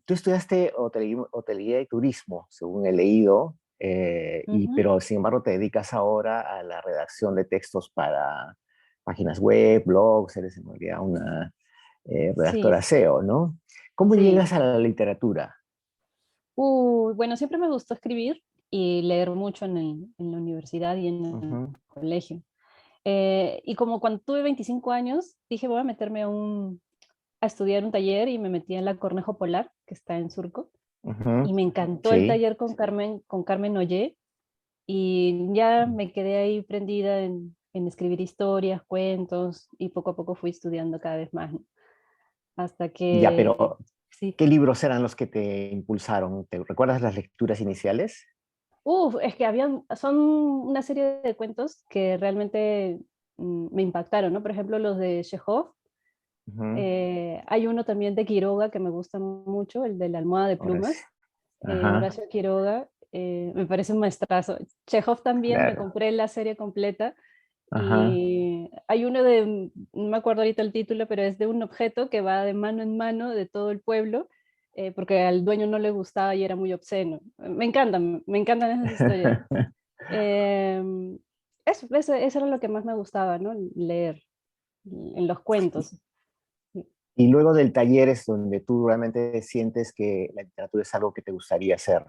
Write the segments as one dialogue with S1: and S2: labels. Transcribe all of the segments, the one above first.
S1: Tú estudiaste hotelería y turismo, según he leído,
S2: Ujú.
S1: pero sin embargo te dedicas ahora a la redacción de textos para páginas web, blogs, eres en realidad una
S2: Sí,
S1: redactora SEO, ¿no? ¿Cómo
S2: sí.
S1: llegas a la literatura?
S2: Bueno, siempre me gustó escribir y leer mucho en la universidad y en el
S1: Ujú,
S2: colegio. Y como cuando tuve 25 años, dije, voy a meterme a estudiar un taller y me metí en la Cornejo Polar, que está en Surco.
S1: ujú,
S2: Y me encantó el
S1: sí.
S2: taller con Carmen Ollé y ya me quedé ahí prendida en escribir historias, cuentos y poco a poco fui estudiando cada vez más, ¿no? Hasta
S1: Ya,
S2: que,
S1: pero
S2: sí.
S1: ¿qué libros eran los que te impulsaron? ¿Te recuerdas las lecturas iniciales?
S2: Es que son una serie de cuentos que realmente me impactaron, ¿no? Por ejemplo, los de Chekhov.
S1: Ujú,
S2: Hay uno también de Quiroga que me gusta mucho, el de la almohada de
S1: ahora sí.
S2: plumas.
S1: Ajá,
S2: Horacio Quiroga, me parece un maestrazo. Chekhov también, me
S1: claro.
S2: compré la serie completa
S1: Ajá.
S2: y hay uno de, no me acuerdo ahorita el título, pero es de un objeto que va de mano en mano de todo el pueblo, porque al dueño no le gustaba y era muy obsceno. Me encantan esas historias. Em, eso era lo que más me gustaba, ¿no? Leer en los cuentos.
S1: Y luego del taller es donde tú realmente sientes que la literatura es algo que te gustaría hacer.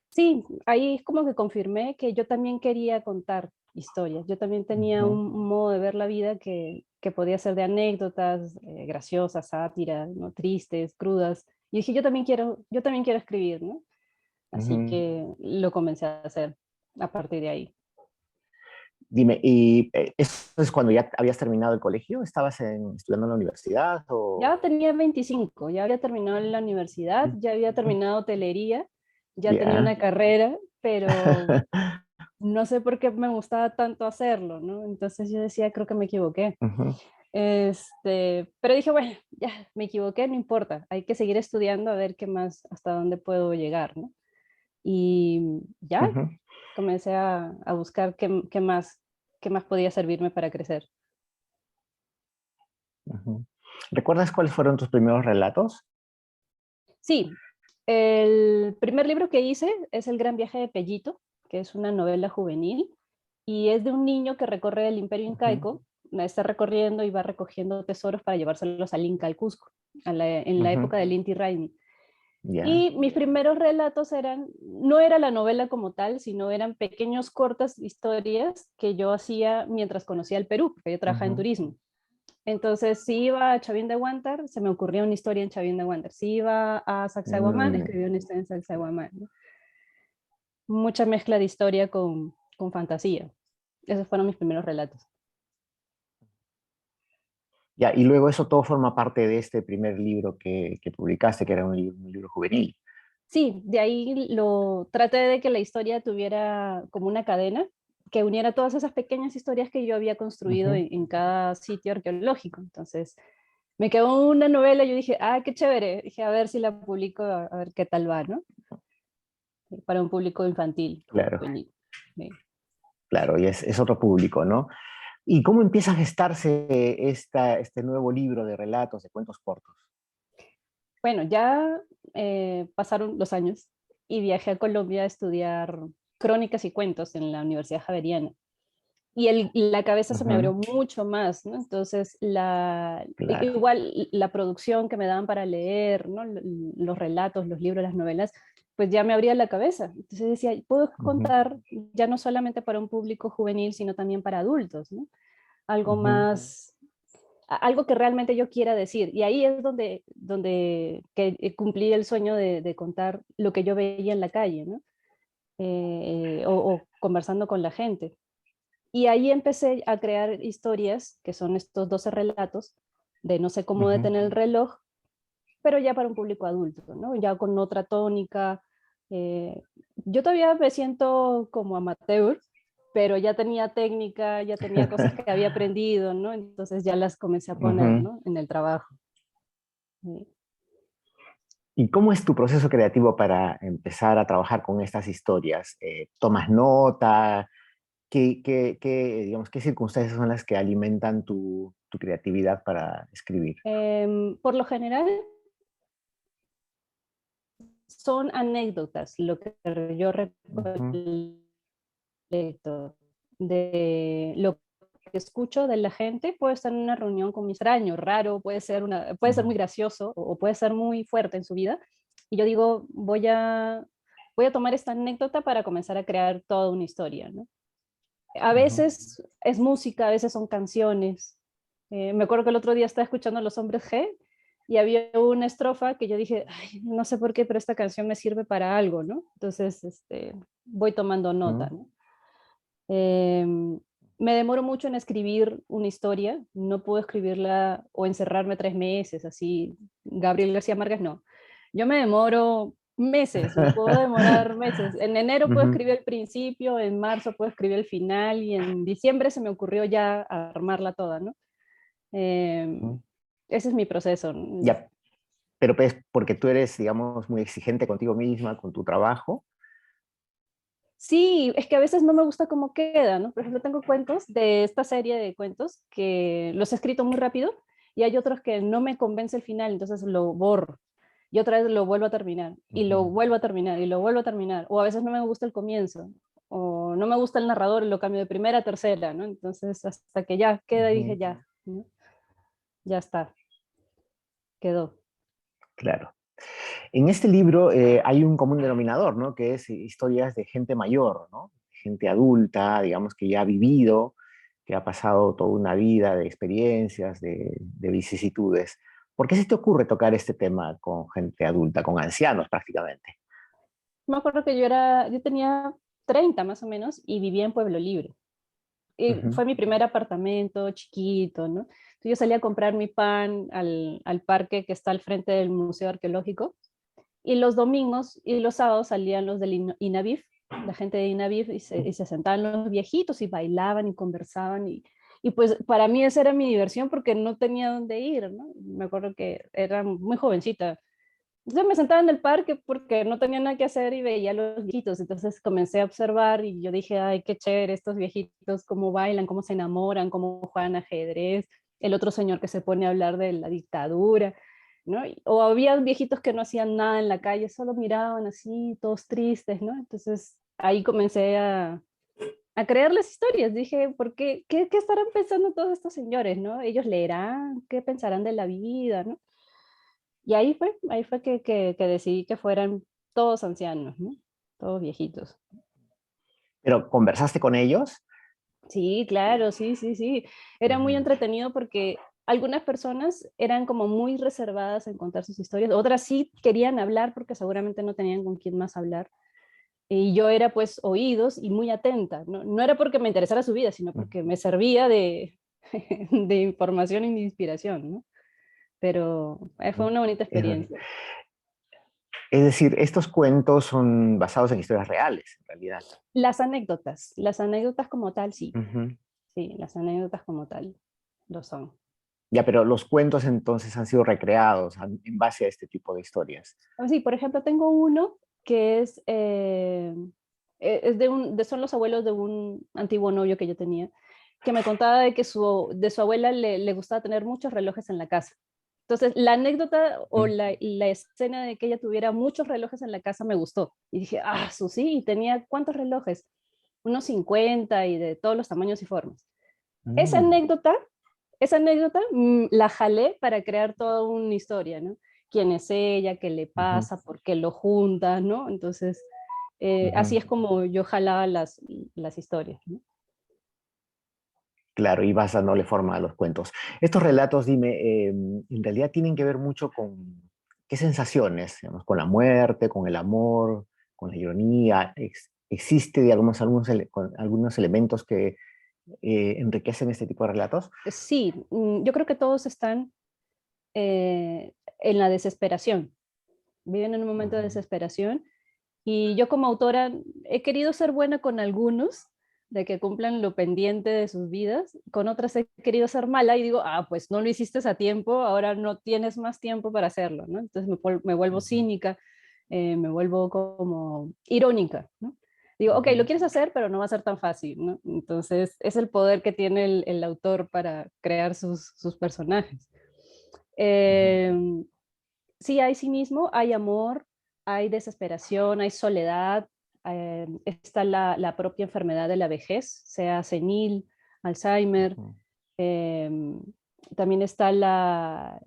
S2: Sí, ahí es como que confirmé que yo también quería contar historias. Yo también tenía
S1: Ujú,
S2: un modo de ver la vida que podía ser de anécdotas, graciosas, sátiras, ¿no? Tristes, crudas. Y dije, yo también quiero escribir, ¿no? Así
S1: ujú.
S2: que lo comencé a hacer a partir de ahí.
S1: Dime, ¿y eso es cuando ya habías terminado el colegio? ¿Estabas estudiando en la universidad
S2: Ya
S1: o...?
S2: tenía 25, ya había terminado la universidad, ya había terminado hotelería, ya tenía una
S1: Ya.
S2: carrera, pero no sé por qué me gustaba tanto hacerlo, ¿no? Entonces yo decía, creo que me equivoqué.
S1: Ujú,
S2: Pero dije, bueno, ya me equivoqué, no importa, hay que seguir estudiando a ver qué más, hasta dónde puedo llegar, ¿no? Y ya
S1: ujú,
S2: comencé a buscar qué más podía servirme para crecer.
S1: ujú. ¿Recuerdas cuáles fueron tus primeros relatos?
S2: Sí, el primer libro que hice es El gran viaje de Pellito, que es una novela juvenil, y es de un niño que recorre el imperio
S1: Ujú,
S2: incaico, está recorriendo y va recogiendo tesoros para llevárselos al Inca, al Cusco, en la
S1: ujú,
S2: época del Inti Raymi.
S1: ya.
S2: Y mis primeros relatos no era la novela como tal, sino eran pequeños cortas historias que yo hacía mientras conocía el Perú, porque yo trabajaba en
S1: Ujú,
S2: turismo. Entonces, si iba a Chavín de Huántar, se me ocurría una historia en Chavín de Huántar. Si iba a Sacsayhuamán,
S1: mm,
S2: escribía una historia en Sacsayhuamán, ¿no? Mucha mezcla de historia con fantasía. Esos fueron mis primeros relatos.
S1: ya, y luego eso todo forma parte de este primer libro que publicaste, que era un libro juvenil.
S2: Sí, de ahí lo traté de que la historia tuviera como una cadena que uniera todas esas pequeñas historias que yo había construido
S1: Ujú,
S2: en cada sitio arqueológico. Entonces, me quedó una novela y yo dije, ah, qué chévere. Dije, a ver si la publico, a ver qué tal va, ¿no? Para un público infantil,
S1: claro,
S2: juvenil. Sí.
S1: claro, y es otro público, ¿no? ¿Y cómo empieza a gestarse este nuevo libro de relatos, de cuentos cortos?
S2: Bueno, ya pasaron los años y viajé a Colombia a estudiar crónicas y cuentos en la Universidad Javeriana. Y la cabeza se me
S1: Ujú,
S2: abrió mucho más, ¿no? Entonces,
S1: claro.
S2: igual la producción que me daban para leer, ¿no? Los relatos, los libros, las novelas, pues ya me abría la cabeza. Entonces decía, puedo
S1: Ujú,
S2: contar ya no solamente para un público juvenil, sino también para adultos, ¿no? Algo
S1: ujú,
S2: más, algo que realmente yo quiera decir. Y ahí es donde cumplí el sueño de contar lo que yo veía en la calle, ¿no? O conversando con la gente. Y ahí empecé a crear historias, que son estos 12 relatos, de no sé cómo
S1: ujú.
S2: detener el reloj, pero ya para un público adulto, ¿no? Ya con otra tónica. Yo todavía me siento como amateur, pero ya tenía técnica, ya tenía cosas que había aprendido, ¿no? Entonces ya las comencé a poner,
S1: Ujú.
S2: ¿no? En el trabajo. Sí.
S1: ¿Y cómo es tu proceso creativo para empezar a trabajar con estas historias? ¿Tomas nota? Digamos, qué circunstancias son las que alimentan tu creatividad para escribir?
S2: Por lo general, son anécdotas, lo que yo
S1: Ujú,
S2: recolecto de lo que escucho de la gente. Puede estar en una reunión con mi extraño, raro, puede ser
S1: ujú,
S2: muy gracioso o puede ser muy fuerte en su vida. Y yo digo, voy a tomar esta anécdota para comenzar a crear toda una historia, ¿no? A
S1: ujú,
S2: veces es música, a veces son canciones. Me acuerdo que el otro día estaba escuchando a Los Hombres G y había una estrofa que yo dije, "Ay, no sé por qué, pero esta canción me sirve para algo, ¿no?". Entonces, voy tomando nota,
S1: ujú,
S2: ¿no? Me demoro mucho en escribir una historia, no puedo escribirla o encerrarme 3 meses, así, Gabriel García Márquez no. Yo me demoro meses, me puedo demorar meses. En enero puedo
S1: ujú,
S2: escribir el principio, en marzo puedo escribir el final y en diciembre se me ocurrió ya armarla toda, ¿no? Em,
S1: ujú.
S2: Ese es mi proceso.
S1: Ya, pero pues porque tú eres, digamos, muy exigente contigo misma, con tu trabajo.
S2: Sí, es que a veces no me gusta cómo queda, ¿no? Por ejemplo, tengo cuentos de esta serie de cuentos que los he escrito muy rápido y hay otros que no me convence el final, entonces lo borro y otra vez lo vuelvo a terminar y lo
S1: Ujú,
S2: vuelvo a terminar y lo vuelvo a terminar. O a veces no me gusta el comienzo o no me gusta el narrador y lo cambio de primera a tercera, ¿no? Entonces hasta que ya queda dije
S1: ujú,
S2: ya, ¿no? Ya está, quedó.
S1: claro. En este libro hay un común denominador, ¿no? Que es historias de gente mayor, ¿no? Gente adulta, digamos, que ya ha vivido, que ha pasado toda una vida de experiencias, de vicisitudes. ¿Por qué se te ocurre tocar este tema con gente adulta, con ancianos prácticamente?
S2: Me acuerdo que yo tenía 30 más o menos y vivía en Pueblo Libre. Y
S1: Ujú,
S2: fue mi primer apartamento chiquito, ¿no? Entonces yo salía a comprar mi pan al parque que está al frente del Museo Arqueológico y los domingos y los sábados salían los del INAVIF, la gente de INAVIF y se sentaban los viejitos y bailaban y conversaban y pues para mí esa era mi diversión porque no tenía dónde ir, ¿no? Me acuerdo que era muy jovencita. Entonces me sentaba en el parque porque no tenía nada que hacer y veía a los viejitos. Entonces comencé a observar y yo dije, ay, qué chévere estos viejitos, cómo bailan, cómo se enamoran, cómo juegan ajedrez. El otro señor que se pone a hablar de la dictadura, ¿no? O había viejitos que no hacían nada en la calle, solo miraban así, todos tristes, ¿no? Entonces ahí comencé a crear las historias. Dije, ¿por qué? ¿Qué estarán pensando todos estos señores, ¿no? Ellos leerán, ¿qué pensarán de la vida, ¿no? Y ahí fue que decidí que fueran todos ancianos, ¿no? Todos viejitos.
S1: pero ¿conversaste con ellos?
S2: Sí, claro, sí, sí, sí. Era muy
S1: Ujú,
S2: entretenido porque algunas personas eran como muy reservadas en contar sus historias, otras sí querían hablar porque seguramente no tenían con quién más hablar. Y yo era pues oídos y muy atenta, ¿no? No era porque me interesara su vida, sino
S1: ujú.
S2: porque me servía de, de información y de inspiración, ¿no? Pero fue una bonita
S1: Es,
S2: experiencia.
S1: es decir, estos cuentos son basados en historias reales, en realidad.
S2: Las anécdotas como tal, sí.
S1: Ujú.
S2: Sí, las anécdotas como tal lo son.
S1: Ya, pero los cuentos entonces han sido recreados en base a este tipo de historias.
S2: Sí, por ejemplo, tengo uno que es son los abuelos de un antiguo novio que yo tenía, que me contaba de que de su abuela le gustaba tener muchos relojes en la casa. Entonces, la anécdota o
S1: Mm,
S2: la escena de que ella tuviera muchos relojes en la casa me gustó. Y dije, ah, su sí, y tenía ¿cuántos relojes? Unos 50 y de todos los tamaños y formas. Esa
S1: mm,
S2: anécdota esa anécdota la jalé para crear toda una historia, ¿no? ¿Quién es ella? ¿Qué le
S1: ujú,
S2: pasa? ¿Por qué lo juntas? ¿No? Entonces, así
S1: ujú.
S2: es como yo jalaba las historias, ¿no?
S1: Claro, y vas dándole forma a los cuentos. Estos relatos, dime, en realidad tienen que ver mucho con qué sensaciones, digamos, con la muerte, con el amor, con la ironía. ¿Existe, digamos, algunos elementos que enriquecen este tipo de relatos?
S2: Sí, yo creo que todos están en la desesperación, viven en un momento de
S1: Ujú,
S2: desesperación y yo como autora he querido ser buena con algunos, de que cumplan lo pendiente de sus vidas, con otras he querido ser mala y digo, ah, pues no lo hiciste a tiempo, ahora no tienes más tiempo para hacerlo, ¿no? Entonces me vuelvo
S1: ujú,
S2: cínica, me vuelvo como irónica, ¿no? Digo, ok, lo
S1: ujú,
S2: quieres hacer, pero no va a ser tan fácil, ¿no? Entonces es el poder que tiene el autor para crear sus personajes.
S1: ujú,
S2: Eh, sí hay cinismo, hay amor, hay desesperación, hay soledad, está la propia enfermedad de la vejez, sea senil, Alzheimer,
S1: Ujú.
S2: em, también está la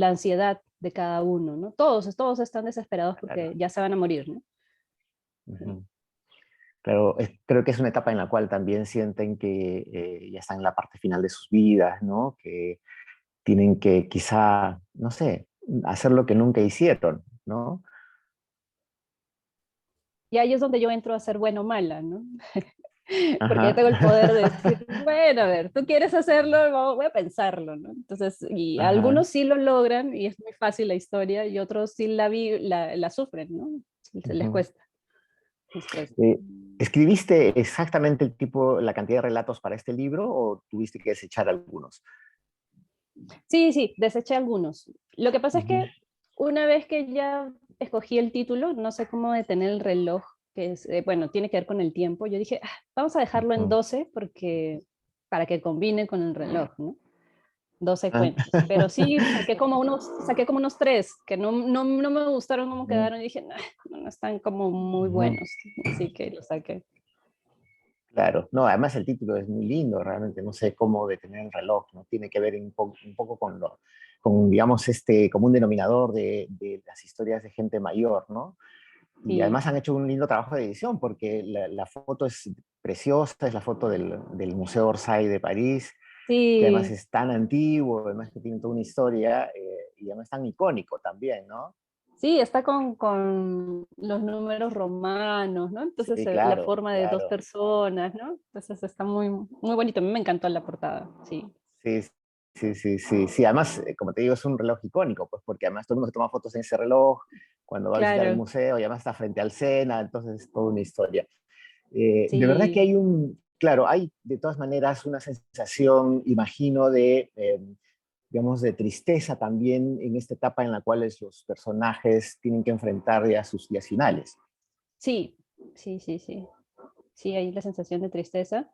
S2: ansiedad de cada uno, ¿no? Todos están desesperados porque
S1: Claro.
S2: ya se van a morir, ¿no?
S1: Ujú. Claro, creo que es una etapa en la cual también sienten que ya están en la parte final de sus vidas, ¿no? Que tienen que quizá, no sé, hacer lo que nunca hicieron, ¿no?
S2: Y ahí es donde yo entro a ser buena o mala, ¿no? Porque ya
S1: Ajá.
S2: tengo el poder de decir, bueno, a ver, tú quieres hacerlo, voy a pensarlo, ¿no? Entonces, y
S1: Ajá.
S2: algunos sí lo logran y es muy fácil la historia y otros sí la sufren, ¿no? Se les
S1: Ujú.
S2: cuesta, les cuesta.
S1: Eh, ¿Escribiste exactamente el tipo, la cantidad de relatos para este libro o tuviste que desechar algunos?
S2: Sí, sí, deseché algunos. Lo que pasa es
S1: Ujú.
S2: que una vez que ya escogí el título, no sé cómo detener el reloj, que es, bueno, tiene que ver con el tiempo. Yo dije, "Ah, vamos a dejarlo en
S1: Ujú.
S2: 12 porque, para que combine con el reloj, ¿no? 12
S1: Ah,
S2: cuentos. Pero sí, saqué como unos tres que no me gustaron cómo
S1: ujú,
S2: quedaron y dije, "Nah, no están como muy
S1: ujú.
S2: buenos". Así que los saqué.
S1: Claro, no, además el título es muy lindo, realmente, no sé cómo detener el reloj, ¿no? Tiene que ver un poco con con, digamos, este común denominador de las historias de gente mayor, ¿no? Y
S2: Sí,
S1: además han hecho un lindo trabajo de edición porque la foto es preciosa, es la foto del Museo Orsay de París, que además
S2: sí,
S1: es tan antiguo, además que tiene toda una historia y además tan icónico también, ¿no?
S2: sí, está con los números romanos, ¿no? Entonces,
S1: Sí,
S2: la
S1: claro,
S2: forma de dos
S1: claro.
S2: personas, ¿no? Entonces está muy, muy bonito. A mí me encantó la portada, sí.
S1: Sí, sí, sí, sí, sí. Además, como te digo, es un reloj icónico, pues porque además todo el mundo se toma fotos en ese reloj cuando va a visitar el
S2: Claro,
S1: museo y además está frente al Sena, entonces es toda una historia. De verdad que
S2: sí.
S1: claro, hay de todas maneras una sensación, imagino, digamos, de tristeza también en esta etapa en la cual los personajes tienen que enfrentar ya sus días finales.
S2: Sí, sí, sí, sí. Sí, hay la sensación de tristeza.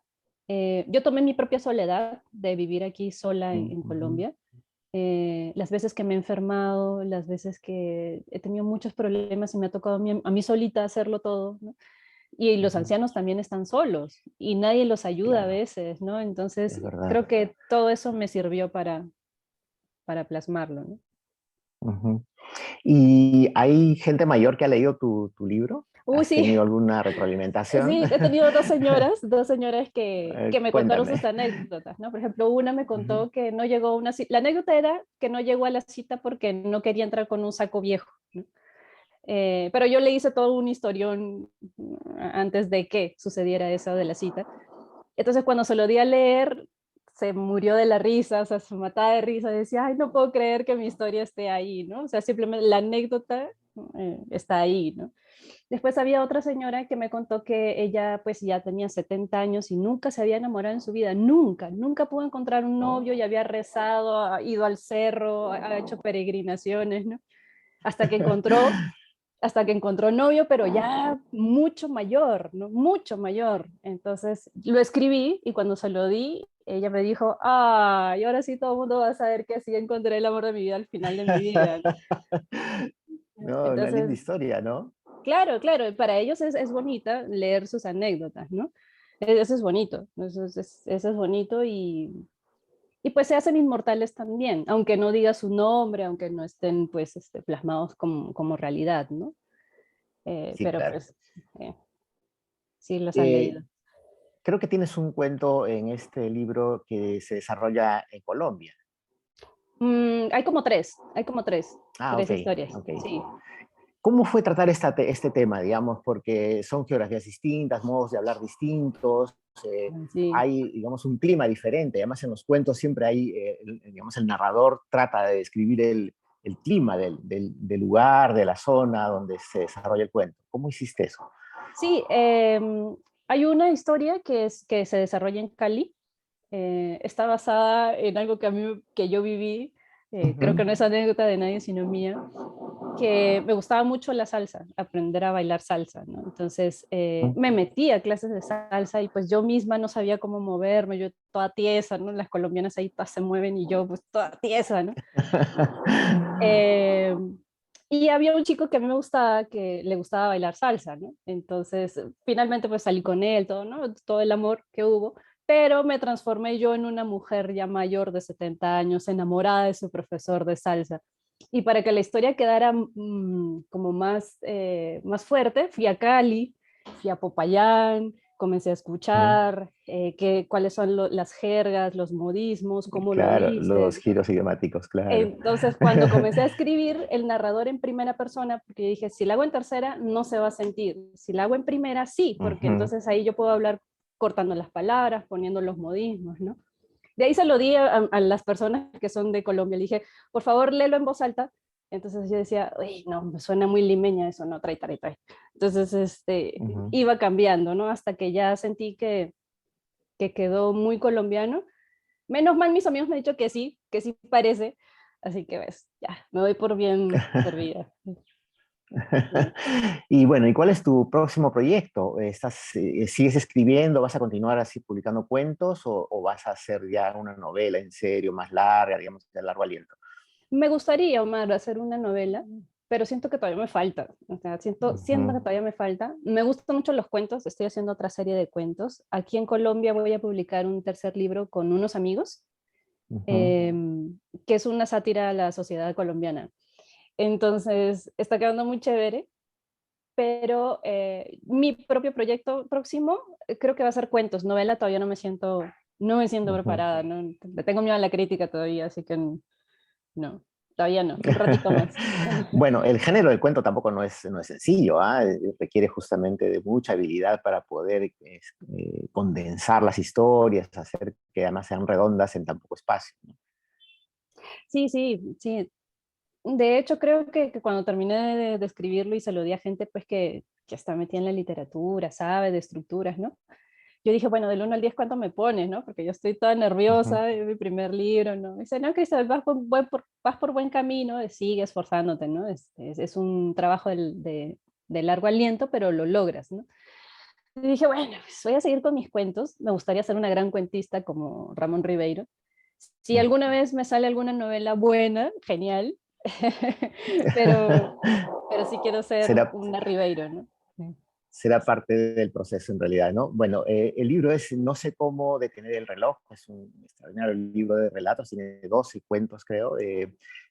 S2: Yo tomé mi propia soledad de vivir aquí sola en
S1: Ujú.
S2: Colombia. Las veces que me he enfermado, las veces que he tenido muchos problemas y me ha tocado a mí solita hacerlo todo, ¿no? Y los
S1: Ujú.
S2: ancianos también están solos y nadie los ayuda a
S1: Claro,
S2: veces, ¿no? Entonces,
S1: es verdad.
S2: creo que todo eso me sirvió para plasmarlo, ¿no?
S1: Ujú. ¿Y hay gente mayor que ha leído tu libro?
S2: Uy,
S1: ¿Has
S2: sí,
S1: tenido alguna retroalimentación?
S2: sí, he tenido dos señoras que me contaron sus
S1: Cuéntame.
S2: anécdotas, ¿no? Por ejemplo, una me
S1: Ujú.
S2: contó que no llegó a una cita, la anécdota era que no llegó a la cita porque no quería entrar con un saco viejo, ¿no? Pero yo le hice todo un historión antes de que sucediera eso de la cita. Entonces, cuando se lo di a leer, se murió de la risa, o sea, se mataba de risa, decía, ay, no puedo creer que mi historia esté ahí, ¿no? O sea, simplemente la anécdota está ahí, ¿no? Después había otra señora que me contó que ella pues ya tenía 70 años y nunca se había enamorado en su vida, nunca pudo encontrar un novio y
S1: Oh.
S2: había rezado, ha ido al cerro, ha hecho peregrinaciones, ¿no? Hasta que encontró hasta que encontró novio, pero ya mucho mayor, ¿no? Mucho mayor. Entonces lo escribí y cuando se lo di, ella me dijo, ay, ahora sí todo el mundo va a saber que sí encontré el amor de mi vida al final de mi vida.
S1: No, una linda
S2: Entonces,
S1: historia, ¿no?
S2: claro, claro, para ellos es bonita leer sus anécdotas, ¿no? Eso es bonito, eso es bonito y pues se hacen inmortales también, aunque no diga su nombre, aunque no estén pues plasmados como realidad, ¿no?
S1: Sí,
S2: Pero
S1: claro.
S2: pues eh, sí los han
S1: Eh,
S2: leído.
S1: Creo que tienes un cuento en este libro que se desarrolla en Colombia.
S2: Hay como
S1: Ah,
S2: tres
S1: ok,
S2: historias,
S1: ok.
S2: sí.
S1: ¿Cómo fue tratar este tema, digamos? Porque son geografías distintas, modos de hablar distintos,
S2: Sí,
S1: hay, digamos, un clima diferente. Además, en los cuentos siempre hay, digamos, el narrador trata de describir el clima del lugar, de la zona donde se desarrolla el cuento. ¿Cómo hiciste eso?
S2: sí, hay una historia que se desarrolla en Cali. Está basada en algo que yo viví. Creo
S1: Ujú.
S2: que no es anécdota de nadie sino mía, que me gustaba mucho la salsa, aprender a bailar salsa, ¿no? Entonces me metí a clases de salsa y pues yo misma no sabía cómo moverme, yo toda tiesa, ¿no? Las colombianas ahí todas se mueven y yo pues toda tiesa, ¿no? Eh, Y había un chico que a mí me gustaba, que le gustaba bailar salsa, ¿no? Entonces, finalmente pues salí con él, todo, ¿no? Todo el amor que hubo, pero me transformé yo en una mujer ya mayor de 70 años, enamorada de su profesor de salsa. Y para que la historia quedara como más, más fuerte, fui a Cali, fui a Popayán, comencé a
S1: Ujú.
S2: escuchar cuáles son las jergas, los modismos, cómo lo
S1: Claro, los
S2: dices.
S1: giros idiomáticos, claro.
S2: Entonces, cuando comencé a escribir el narrador en primera persona, porque yo dije, si la hago en tercera, no se va a sentir. Si la hago en primera, sí, porque
S1: Ujú.
S2: entonces ahí yo puedo hablar cortando las palabras, poniendo los modismos, ¿no? De ahí se lo di a las personas que son de Colombia. Le dije, por favor, léelo en voz alta. Entonces yo decía, uy, no, me suena muy limeña eso, no, trae, trae, trae. Entonces,
S1: Ujú.
S2: iba cambiando, ¿no? Hasta que ya sentí que quedó muy colombiano. Menos mal mis amigos me han dicho que sí parece. Así que ves, ya, me voy por bien servida. Sí.
S1: Y bueno, ¿y cuál es tu próximo proyecto? ¿Sigues escribiendo? ¿Vas a continuar así publicando cuentos o vas a hacer ya una novela en serio, más larga, digamos, de largo aliento?
S2: Me gustaría, Omar, hacer una novela, pero siento que todavía me falta. O sea, siento que
S1: Ujú,
S2: todavía me falta. Me gustan mucho los cuentos, estoy haciendo otra serie de cuentos. Aquí en Colombia voy a publicar un tercer libro con unos amigos,
S1: ujú.
S2: eh, que es una sátira a la sociedad colombiana. Entonces, está quedando muy chévere, pero mi propio proyecto próximo creo que va a ser cuentos. Novela todavía no me siento
S1: Ujú.
S2: preparada, no, le tengo miedo a la crítica todavía, así que no, todavía no, un ratito más.
S1: Bueno, el género del cuento tampoco no es sencillo, ¿ah? Requiere justamente de mucha habilidad para poder condensar las historias, hacer que además sean redondas en tan poco espacio, ¿no?
S2: Sí, sí, sí. De hecho, creo que cuando terminé de escribirlo y se lo di a gente pues que está metida en la literatura, sabe de estructuras, ¿no? Yo dije, bueno, del 1 al 10, ¿cuánto me pones, no? Porque yo estoy toda
S1: Ujú.
S2: nerviosa, es mi primer libro, ¿no? Dice, no, Cristóbal, vas por buen camino, sigue esforzándote, ¿no? Es un trabajo de largo aliento, pero lo logras, ¿no? Y dije, bueno, pues voy a seguir con mis cuentos. Me gustaría ser una gran cuentista como Ramón Ribeiro. Si alguna vez me sale alguna novela buena, genial, pero, pero sí quiero ser
S1: Será,
S2: una Ribeiro, ¿no?
S1: será parte del proceso en realidad, ¿no? Bueno, el libro es No sé cómo detener el reloj, es un extraordinario libro de relatos, tiene 12 cuentos creo,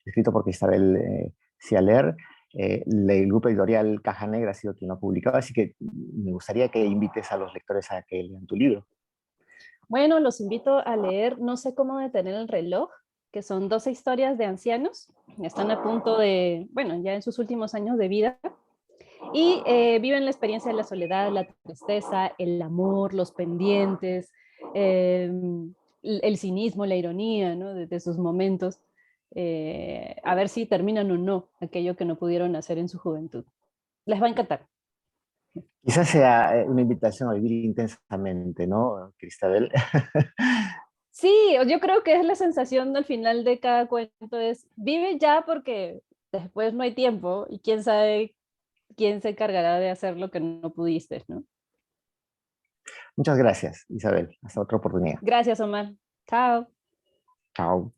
S1: escrito por Cristabel Cialer. El grupo editorial Caja Negra ha sido quien lo ha publicado, así que me gustaría que invites a los lectores a que lean tu libro.
S2: Bueno, los invito a leer No sé cómo detener el reloj, que son 12 historias de ancianos. Están a punto de, bueno, ya en sus últimos años de vida y viven la experiencia de la soledad, la tristeza, el amor, los pendientes, eh, el cinismo, la ironía, ¿no? De sus momentos. A ver si terminan o no aquello que no pudieron hacer en su juventud. Les va a encantar.
S1: Quizás sea una invitación a vivir intensamente, ¿no, Cristabel?
S2: Sí, yo creo que es la sensación al final de cada cuento es vive ya porque después no hay tiempo y quién sabe quién se encargará de hacer lo que no pudiste, ¿no?
S1: Muchas gracias, Isabel. Hasta otra oportunidad.
S2: Gracias, Omar. Chao.
S1: Chao.